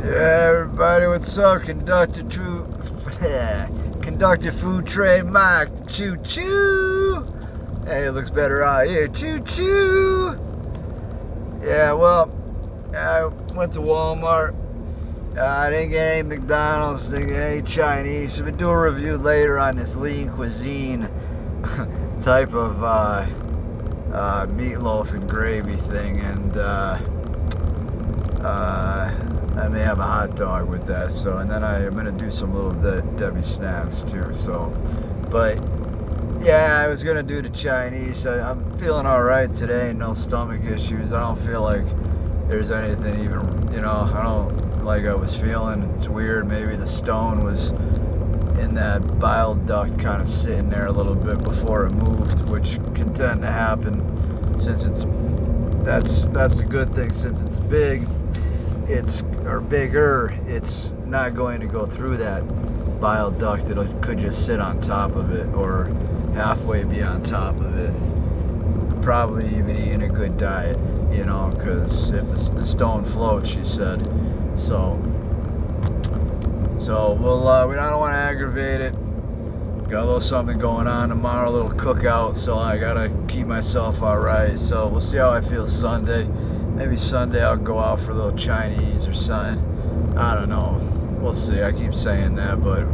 Yeah, everybody, what's up? Conductor food train Mike, choo choo. Hey, it looks better out here, choo choo. Yeah, well, I went to Walmart. I didn't get any McDonald's, didn't get any Chinese. I'm gonna do a review later on this lean cuisine type of meatloaf and gravy thing, and I may have a hot dog with that. So, and then I'm gonna do some little Debbie snacks too. So, but yeah, I was gonna do the Chinese. I'm feeling all right today. No stomach issues. I don't feel like there's anything even. I don't like I was feeling. It's weird. Maybe the stone was in that bile duct, kind of sitting there a little bit before it moved, which can tend to happen since that's the good thing. Since it's big, or bigger, it's not going to go through that bile duct. It could just sit on top of it or halfway be on top of it. Probably even eating a good diet, because if the stone floats, she said. So we don't want to aggravate it. Got a little something going on tomorrow, a little cookout, so I gotta keep myself all right. So we'll see how I feel Sunday. Maybe Sunday I'll go out for a little Chinese or something. I don't know. We'll see. I keep saying that, but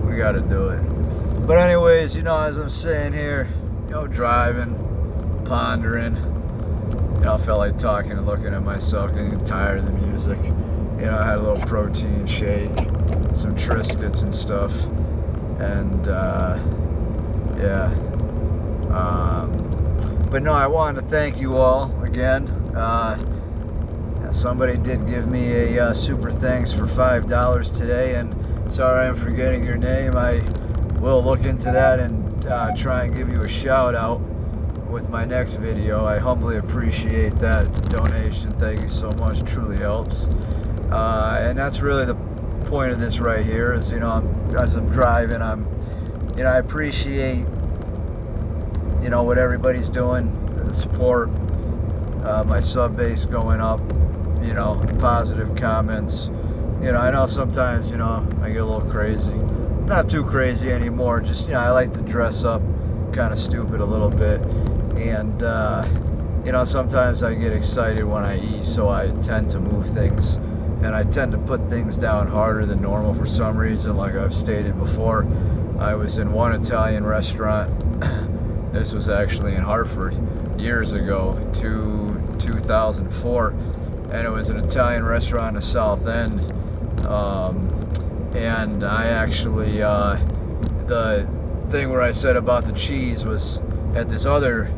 we gotta do it. But anyways, as I'm saying here, driving, pondering. I felt like talking and looking at myself, getting tired of the music. I had a little protein shake, some Triscuits and stuff, and but no, I wanted to thank you all again. Somebody did give me a super thanks for $5 today, and sorry I'm forgetting your name. I will look into that and try and give you a shout out with my next video. I humbly appreciate that donation. Thank you so much. It truly helps. And that's really the point of this right here is, as I'm driving, I appreciate, what everybody's doing, the support, my sub base going up, positive comments. I know sometimes, I get a little crazy. Not too crazy anymore. Just, I like to dress up kind of stupid a little bit. And, sometimes I get excited when I eat, so I tend to move things. And I tend to put things down harder than normal for some reason, like I've stated before. I was in one Italian restaurant. This was actually in Hartford years ago, 2004. And it was an Italian restaurant in the South End. And I actually, the thing where I said about the cheese was at this other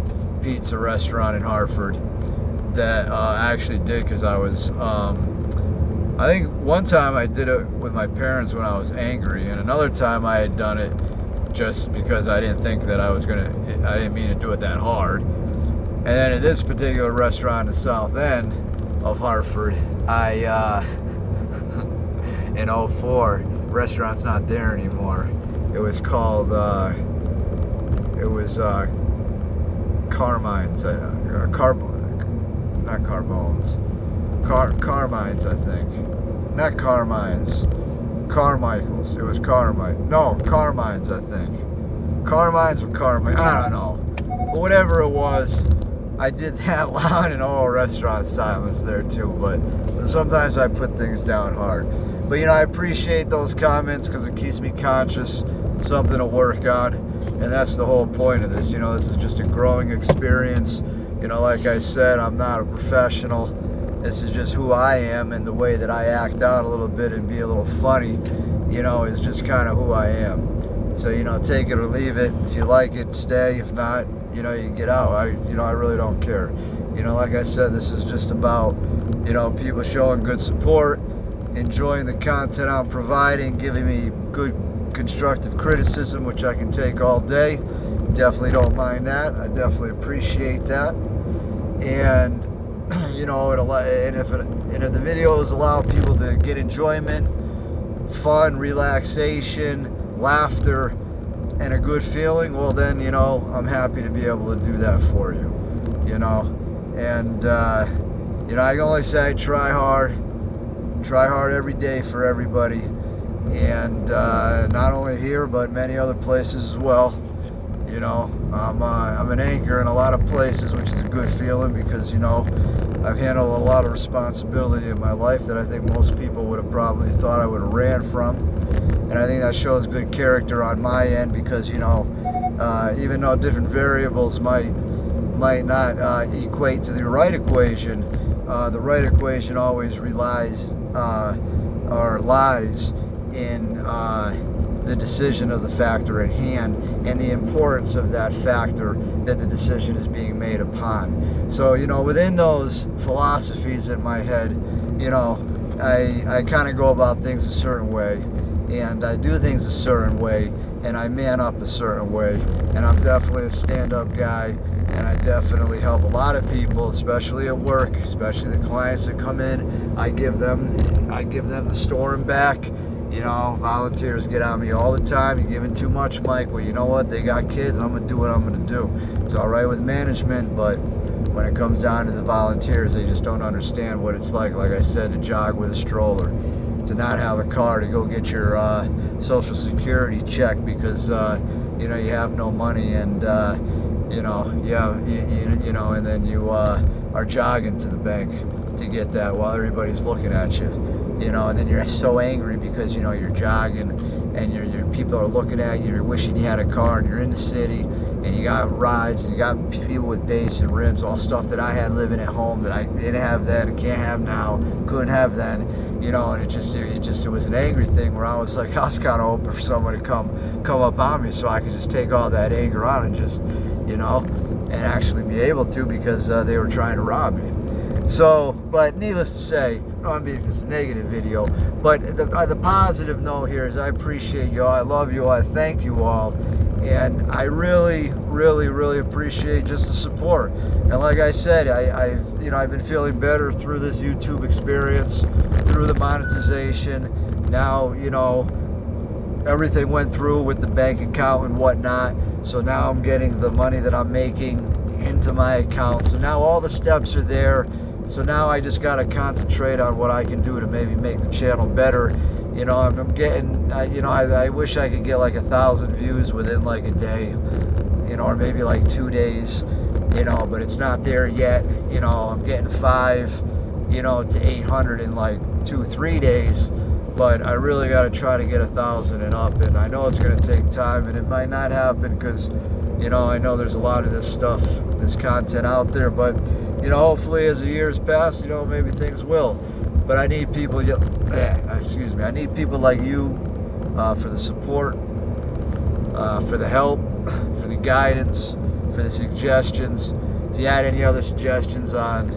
pizza restaurant in Hartford that I actually did because I was, I think one time I did it with my parents when I was angry, and another time I had done it just because I didn't think that I didn't mean to do it that hard. And then at this particular restaurant in the South End of Hartford, in 04, restaurant's not there anymore. It was called, Carmine's, not Carbone's. Carmine's, I think. Not Carmine's. Carmichael's. It was Carmine. No, Carmine's, I think. Carmine's or Carmine. I don't know. But whatever it was, I did that loud and all restaurant silence there too. But sometimes I put things down hard. But I appreciate those comments because it keeps me conscious, something to work on. And that's the whole point of this. This is just a growing experience. Like I said, I'm not a professional. This is just who I am, and the way that I act out a little bit and be a little funny, is just kind of who I am. So, take it or leave it. If you like it, stay. If not, you can get out. I really don't care. Like I said, this is just about, people showing good support, enjoying the content I'm providing, giving me good constructive criticism, which I can take all day. Definitely don't mind that. I definitely appreciate that. And and if the videos allow people to get enjoyment, fun, relaxation, laughter, and a good feeling, well then, I'm happy to be able to do that for you. And I can only say I try hard. try hard every day for everybody, and not only here but many other places as well. You know, I'm an anchor in a lot of places, which is a good feeling because, you know, I've handled a lot of responsibility in my life that I think most people would have probably thought I would have ran from. And I think that shows good character on my end because, you know, even though different variables might not equate to the right equation, the right equation always relies or lies in the decision of the factor at hand and the importance of that factor that the decision is being made upon. So, you know, within those philosophies in my head, you know, I kind of go about things a certain way, and I do things a certain way, and I man up a certain way, and I'm definitely a stand-up guy, and I definitely help a lot of people, especially at work, especially the clients that come in. I give them the store and back. You know, volunteers get on me all the time. You're giving too much, Mike. Well, you know what? They got kids. I'm going to do what I'm going to do. It's all right with management, but when it comes down to the volunteers, they just don't understand what it's like I said, to jog with a stroller, to not have a car to go get your Social Security check because, you know, you have no money and, you know, you know, and then you are jogging to the bank to get that while everybody's looking at you. You know, and then you're so angry because, you know, you're jogging and your people are looking at you, you're wishing you had a car, and you're in the city and you got rides and you got people with base and rims, all stuff that I had living at home that I didn't have then, can't have now, couldn't have then, you know, and it was an angry thing where I was like, I was kind of hoping for someone to come up on me so I could just take all that anger on and just, you know, and actually be able to because they were trying to rob me. So, but needless to say, no, I'm being this negative video, but the positive note here is I appreciate you all, I love you all, I thank you all, and I really, really, really appreciate just the support. And like I said, I've been feeling better through this YouTube experience, through the monetization. Now, you know, everything went through with the bank account and whatnot, so now I'm getting the money that I'm making into my account. So now all the steps are there. So now I just got to concentrate on what I can do to maybe make the channel better. You know, I'm getting, you know, I wish I could get like 1,000 views within like a day, you know, or maybe like 2 days, you know, but it's not there yet. You know, I'm getting 5, you know, to 800 in like 2-3 days, but I really got to try to get 1,000 and up, and I know it's going to take time, and it might not happen because, you know, I know there's a lot of this stuff, this content out there, but, you know, hopefully as the years pass, you know, maybe things will. But I need people, I need people like you for the support, for the help, for the guidance, for the suggestions. If you had any other suggestions on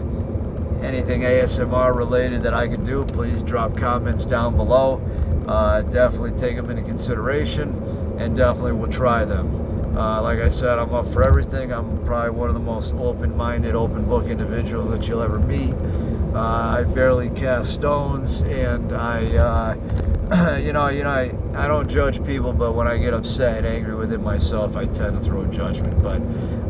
anything ASMR related that I could do, please drop comments down below. Definitely take them into consideration and definitely will try them. Like I said, I'm up for everything. I'm probably one of the most open-minded, open-book individuals that you'll ever meet. I barely cast stones, and I don't judge people, but when I get upset and angry within myself, I tend to throw judgment. But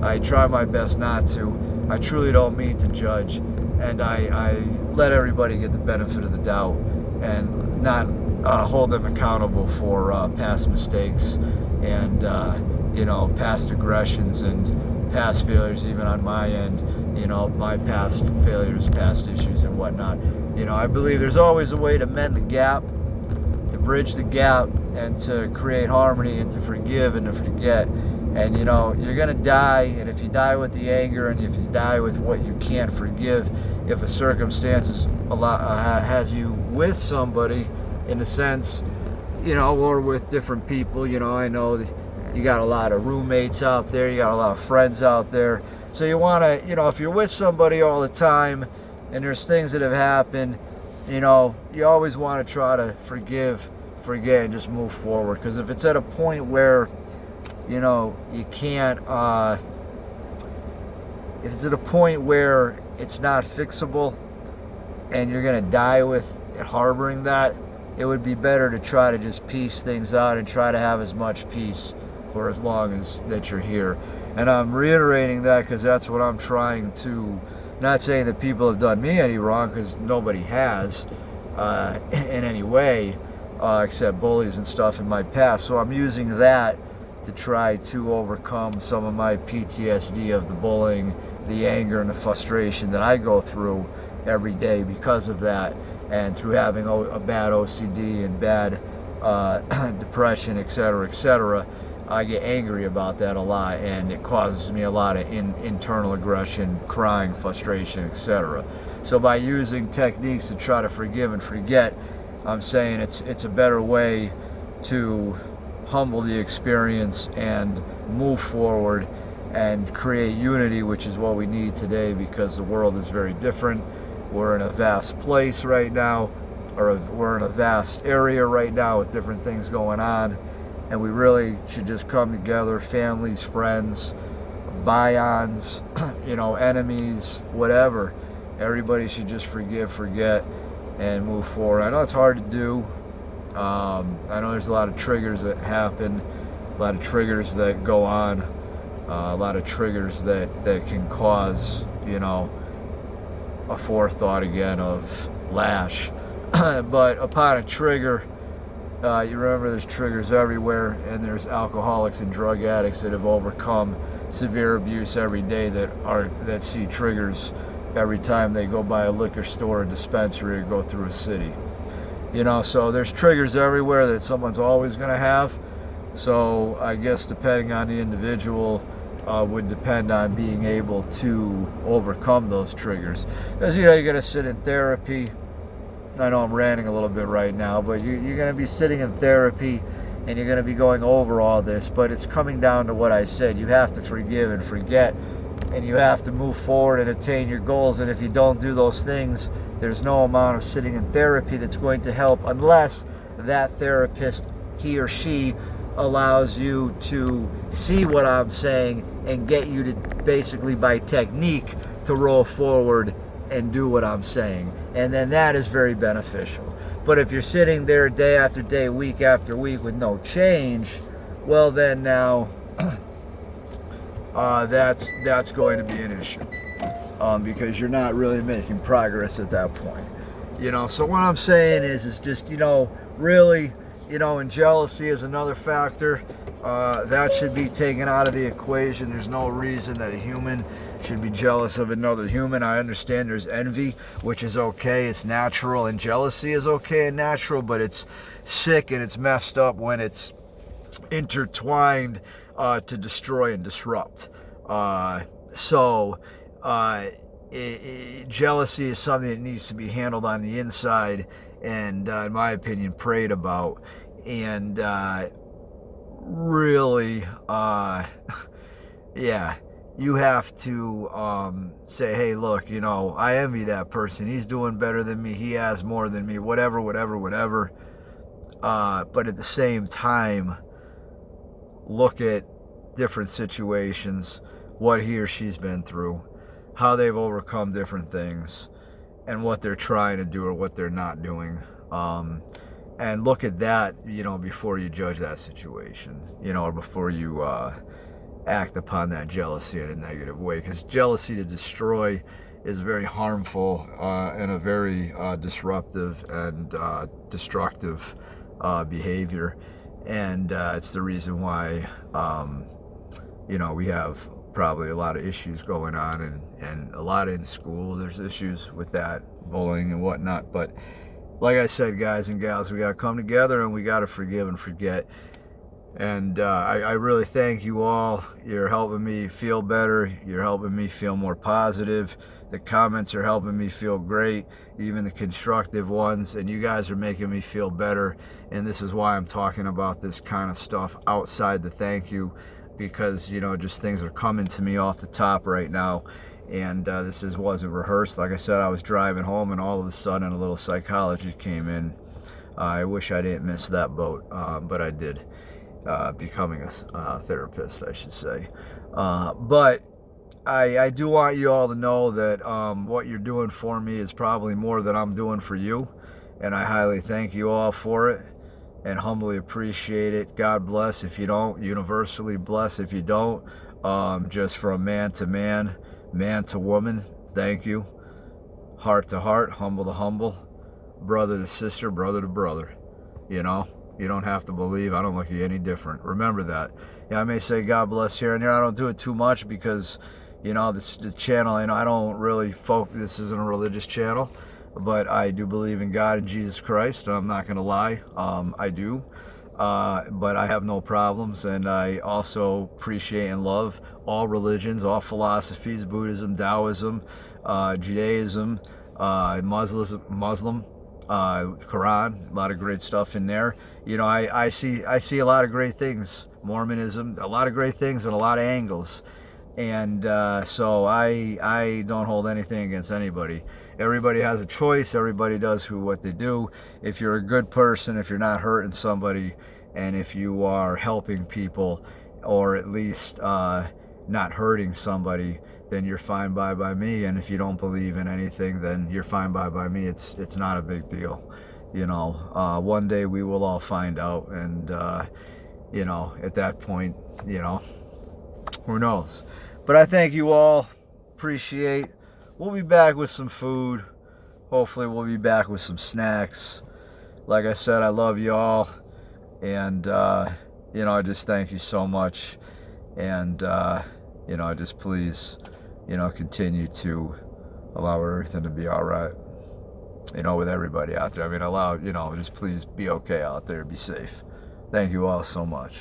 I try my best not to. I truly don't mean to judge, and I let everybody get the benefit of the doubt and not hold them accountable for past mistakes and you know, past aggressions and past failures, even on my end, you know, my past failures, past issues and whatnot. You know, I believe there's always a way to mend the gap, to bridge the gap, and to create harmony, and to forgive and to forget. And, you know, you're going to die, and if you die with the anger, and if you die with what you can't forgive, if a circumstance has you with somebody, in a sense, you know, or with different people, you know, I know you got a lot of roommates out there, you got a lot of friends out there, so you want to, you know, if you're with somebody all the time and there's things that have happened, you know, you always want to try to forgive, forget, and just move forward. Because if it's at a point where, you know, you can't, if it's at a point where it's not fixable and you're going to die with harboring that, it would be better to try to just piece things out and try to have as much peace for as long as that you're here. And I'm reiterating that because that's what I'm trying to, not saying that people have done me any wrong, because nobody has, in any way, except bullies and stuff in my past. So I'm using that to try to overcome some of my PTSD of the bullying, the anger, and the frustration that I go through every day because of that, and through having a bad OCD and bad depression, etc., etc. I get angry about that a lot, and it causes me a lot of internal aggression, crying, frustration, etc. So by using techniques to try to forgive and forget, I'm saying it's a better way to humble the experience and move forward and create unity, which is what we need today, because the world is very different. We're in a vast place right now, or we're in a vast area right now with different things going on, and we really should just come together, families, friends, bions, enemies, whatever. Everybody should just forgive, forget, and move forward. I know it's hard to do. I know there's a lot of triggers that happen, a lot of triggers that go on, a lot of triggers that can cause, a forethought again of lash. But upon a trigger, you remember there's triggers everywhere, and there's alcoholics and drug addicts that have overcome severe abuse every day that see triggers every time they go by a liquor store, a dispensary, or go through a city. So there's triggers everywhere that someone's always going to have. So I guess depending on the individual would depend on being able to overcome those triggers. Because, you got to sit in therapy. I know I'm ranting a little bit right now, but you're going to be sitting in therapy and you're going to be going over all this. But it's coming down to what I said. You have to forgive and forget, and you have to move forward and attain your goals. And if you don't do those things, there's no amount of sitting in therapy that's going to help, unless that therapist, he or she, allows you to see what I'm saying and get you to basically, by technique, to roll forward and do what I'm saying. And then that is very beneficial. But if you're sitting there day after day, week after week with no change, well then now that's going to be an issue, because you're not really making progress at that point. So what I'm saying is just, really, and jealousy is another factor. That should be taken out of the equation. There's no reason that a human should be jealous of another human. I understand there's envy, which is okay, it's natural, and jealousy is okay and natural, but it's sick and it's messed up when it's intertwined to destroy and disrupt. Jealousy is something that needs to be handled on the inside, and in my opinion, prayed about. And really, you have to say, hey, look, I envy that person. He's doing better than me. He has more than me, whatever. But at the same time, look at different situations, what he or she's been through, how they've overcome different things, and what they're trying to do or what they're not doing. And look at that, before you judge that situation, or before you act upon that jealousy in a negative way. Because jealousy to destroy is very harmful and a very disruptive and destructive behavior. And it's the reason why, we have probably a lot of issues going on, and a lot in school. There's issues with that, bullying and whatnot. But like I said, guys and gals, we got to come together and we got to forgive and forget. And I really thank you all. You're helping me feel better. You're helping me feel more positive. The comments are helping me feel great, even the constructive ones. And you guys are making me feel better. And this is why I'm talking about this kind of stuff outside the thank you, because, just things are coming to me off the top right now. And this wasn't rehearsed. Like I said, I was driving home and all of a sudden a little psychology came in. I wish I didn't miss that boat, but I did. Becoming a therapist, I should say. But I do want you all to know that what you're doing for me is probably more than I'm doing for you. And I highly thank you all for it and humbly appreciate it. God bless if you don't. Universally bless if you don't. Just from man to man, man to woman, thank you. Heart to heart, humble to humble. brother to sister, brother to brother. You know, you don't have to believe. I don't look at you any different. Remember that. Yeah, I may say God bless here and there. I don't do it too much because, you know, this channel, you know, I don't really focus. This isn't a religious channel, but I do believe in God and Jesus Christ. I'm not going to lie. I do. But I have no problems, and I also appreciate and love all religions, all philosophies: Buddhism, Taoism, Judaism, Muslim, Quran. A lot of great stuff in there. You know, I see a lot of great things. Mormonism, a lot of great things and a lot of angles. And so I don't hold anything against anybody. Everybody has a choice. Everybody does what they do. If you're a good person, if you're not hurting somebody, and if you are helping people, or at least not hurting somebody, then you're fine by me. And if you don't believe in anything, then you're fine by me. It's not a big deal. You know, one day we will all find out, and you know, at that point, you know, who knows? But I thank you all. Appreciate. We'll be back with some food. Hopefully we'll be back with some snacks. Like I said, I love you all. And, you know, I just thank you so much. And, you know, just please, you know, continue to allow everything to be all right. You know, with everybody out there. I mean, allow, you know, just please be okay out there. Be safe. Thank you all so much.